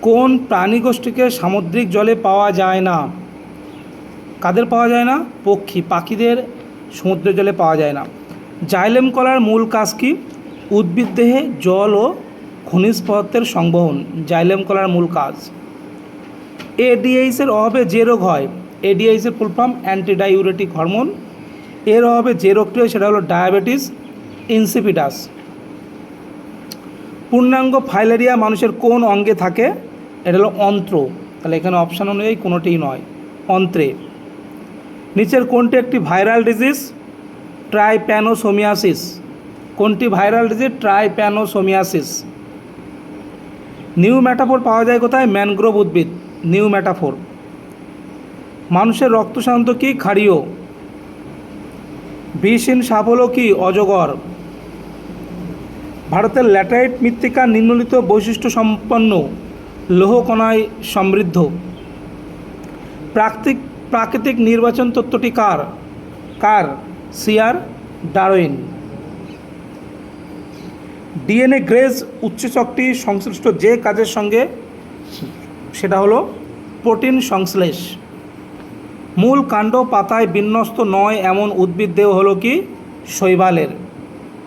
কোন প্রাণীগোষ্ঠীকে সামুদ্রিক জলে পাওয়া যায় না? কাদের পাওয়া যায় না? পাখিদের সমুদ্রের জলে পাওয়া যায় না। জাইলেম কলার মূল কাজ কি? উদ্ভিদ দেহে জল ও খনিজ পদার্থের সংবহন জাইলেম কলার মূল কাজ। এডিএইচের অভাবে যে রোগ হয়, এডিএইচের ফুল ফর্ম অ্যান্টিডাইউরেটিক হরমোন, এর অভাবে যে রোগটি হয় সেটা হলো ডায়াবেটিস ইনসিপিডাস। পূর্ণাঙ্গ ফাইলেরিয়া মানুষের কোন অঙ্গে থাকে? এটা হলো অন্ত্র। তাহলে এখানে অপশান অনুযায়ী কোনোটিই নয়, অন্ত্রে। নিচের কোনটি একটি ভাইরাল ডিজিজ? ট্রাইপ্যানোসোমিয়াসিস। কোনটি viral disease? Trypanosomiasis. Pneumatophore পাওয়া যায় কোথায়? ম্যানগ্রোভ উদ্ভিদ, নিউ ম্যাটাফোর। মানুষের রক্ত সাধারণত কি? ক্ষারীয়। বিষহীন সাপ হলো কি? অজগর। ভারতের ল্যাটেরাইট মৃত্তিকা নিম্নলিখিত বৈশিষ্ট্য সম্পন্ন লৌহ কণায় সমৃদ্ধ। প্রাকৃতিক নির্বাচন তত্ত্বটি কার? CR Darwin. ডিএনএ গ্রেজ উৎসেচকটি সংশ্লিষ্ট যে কাজের সঙ্গে সেটা হলো প্রোটিন সংশ্লেষ। মূল কাণ্ড পাতায় বিন্যস্ত নয় এমন উদ্ভিদ দেহ হলো কি? শৈবালের।